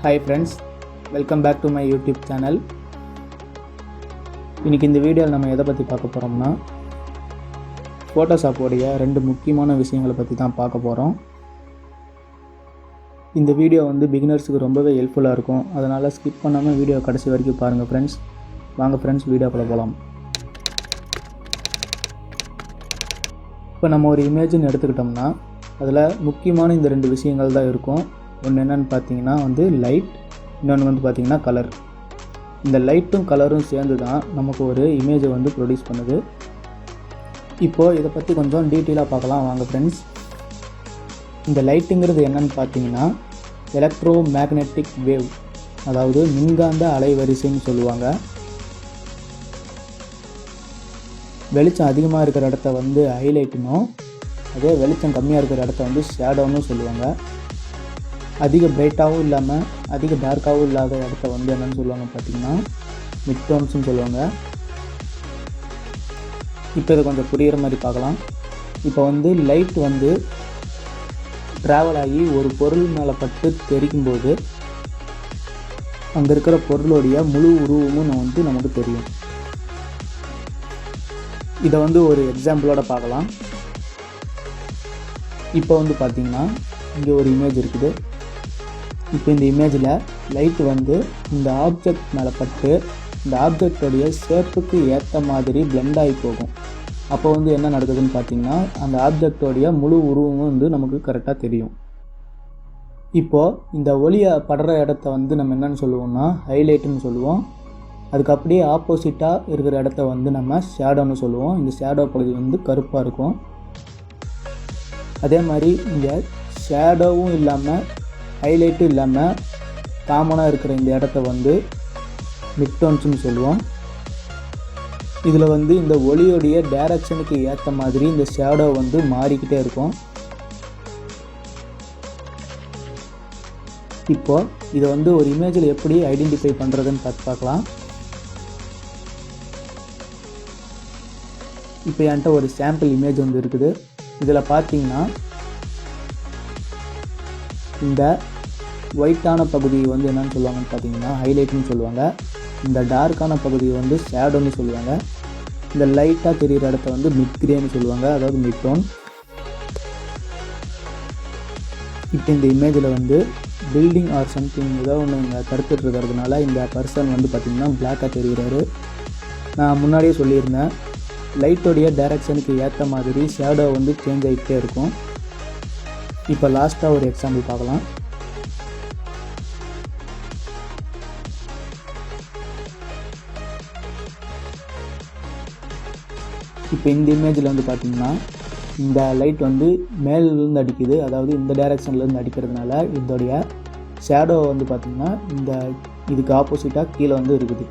Hi friends, welcome back to my YouTube channel. இன்னைக்கு இந்த வீடியோவில் நம்ம எதை பற்றி பார்க்க போகிறோம்னா ஃபோட்டோஷாப் உடைய ரெண்டு முக்கியமான விஷயங்களை பற்றி தான் பார்க்க போகிறோம். இந்த வீடியோ பிகினர்ஸுக்கு ரொம்பவே ஹெல்ப்ஃபுல்லாக இருக்கும். அதனால் ஸ்கிப் பண்ணாமல் வீடியோ கடைசி வரைக்கும் பாருங்கள் ஃப்ரெண்ட்ஸ். வாங்க ஃப்ரெண்ட்ஸ், வீடியோக்குள்ளே போகலாம். இப்போ நம்ம ஒரு இமேஜ்னு எடுத்துக்கிட்டோம்னா அதில் முக்கியமான இந்த ரெண்டு விஷயங்கள் தான் இருக்கும். ஒன்று என்னென்னு பார்த்தீங்கன்னா லைட், இன்னொன்று பார்த்தீங்கன்னா கலர். இந்த லைட்டும் கலரும் சேர்ந்து தான் நமக்கு ஒரு இமேஜை ப்ரொடியூஸ் பண்ணுது. இப்போது இதை பற்றி கொஞ்சம் டீட்டெயிலாக பார்க்கலாம் வாங்க ஃப்ரெண்ட்ஸ். இந்த லைட்டுங்கிறது என்னென்னு பார்த்தீங்கன்னா எலக்ட்ரோ மேக்னெட்டிக் வேவ், அதாவது மின்காந்த அலைவரிசைன்னு சொல்லுவாங்க. வெளிச்சம் அதிகமாக இருக்கிற இடத்த ஹைலைட்டுனும், அதே வெளிச்சம் கம்மியாக இருக்கிற இடத்த ஷேடோன்னு சொல்லுவாங்க. அதிக பிரைட்டாகவும் இல்லாமல் அதிக டார்க்காகவும் இல்லாத இடத்த என்னென்னு சொல்லுவாங்க பார்த்தீங்கன்னா மிட் டோன்ஸ்னு சொல்லுவாங்க. இப்போ இதை கொஞ்சம் புரிகிற மாதிரி பார்க்கலாம். இப்போ லைட் ட்ராவல் ஆகி ஒரு பொருள் மேலே பட்டு தெரிக்கும்போது அங்கே இருக்கிற பொருளுடைய முழு உருவமும் நமக்கு தெரியும். இதை ஒரு எக்ஸாம்பிளோட பார்க்கலாம். இப்போ பார்த்தீங்கன்னா இங்கே ஒரு இமேஜ் இருக்குது. இப்போ இந்த இமேஜில் லைட் இந்த ஆப்ஜெக்ட் மேலே பட்டு இந்த ஆப்ஜெக்டோடைய ஷேப்புக்கு ஏற்ற மாதிரி பிளெண்ட் ஆகி போகும். அப்போ என்ன நடக்குதுன்னு பார்த்தீங்கன்னா அந்த ஆப்ஜெக்டோடைய முழு உருவமும் நமக்கு கரெக்டாக தெரியும். இப்போது இந்த ஒளியை படுற இடத்த நம்ம என்னென்னு சொல்லுவோம்னா ஹைலைட்டுன்னு சொல்லுவோம். அதுக்கு அப்படியே ஆப்போசிட்டாக இருக்கிற இடத்த நம்ம ஷேடோன்னு சொல்லுவோம். இந்த ஷேடோ பகுதி கருப்பாக இருக்கும். அதே மாதிரி இங்கே ஷேடோவும் இல்லாமல் ஹைலைட்டும் இல்லாமல் காமனாக இருக்கிற இந்த இடத்த மிட் டோன்ஸ்னு சொல்லுவோம். இதில் இந்த ஒளியோடைய டைரக்ஷனுக்கு ஏற்ற மாதிரி இந்த ஷேடோ மாறிக்கிட்டே இருக்கும். இப்போது இதை ஒரு இமேஜில் எப்படி ஐடென்டிஃபை பண்ணுறதுன்னு பார்க்கலாம். இப்போ என்கிட்ட ஒரு சாம்பிள் இமேஜ் இருக்குது. இதில் பார்த்தீங்கன்னா இந்த ஒயிட்டான பகுதி என்னென்னு சொல்லுவாங்கன்னு பார்த்தீங்கன்னா ஹைலைட்னு சொல்லுவாங்க. இந்த டார்க்கான பகுதி ஷேடோன்னு சொல்லுவாங்க. இந்த லைட்டாக தெரிகிற இடத்த மிட் கிரேன்னு சொல்லுவாங்க, அதாவது மிட் டோன். இப்போ இந்த இமேஜில் பில்டிங் ஆர் சம்திங் ஏதோ ஒன்று இங்கே தடுத்துட்டு இருக்கிறதுனால இந்த பர்சன் பார்த்திங்கன்னா பிளாக்காக தெரிகிறாரு. நான் முன்னாடியே சொல்லியிருந்தேன், லைட்டோடைய டைரக்ஷனுக்கு ஏற்ற மாதிரி ஷேடோ சேஞ்ச் ஆகிட்டே இருக்கும். இப்போ லாஸ்ட்டாக ஒரு எக்ஸாம்பிள் பார்க்கலாம். இப்போ இந்த இமேஜில் பார்த்திங்கன்னா இந்த லைட் மேலேருந்து அடிக்குது, அதாவது இந்த டைரக்ஷன்லேருந்து அடிக்கிறதுனால இதோடைய ஷேடோ பார்த்திங்கன்னா இந்த இதுக்கு ஆப்போசிட்டாக கீழே இருக்குது.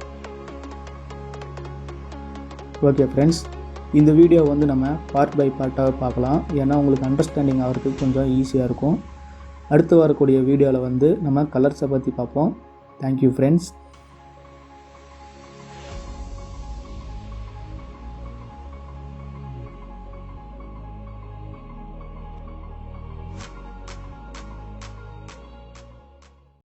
ஓகே ஃப்ரெண்ட்ஸ், இந்த வீடியோ நம்ம பார்ட் பை பார்ட்டாக பார்க்கலாம். ஏன்னா உங்களுக்கு அண்டர்ஸ்டாண்டிங் ஆகிறதுக்கு கொஞ்சம் ஈஸியாக இருக்கும். அடுத்து வரக்கூடிய வீடியோவில் நம்ம கலர்ஸை பற்றி பார்ப்போம். Thank you friends.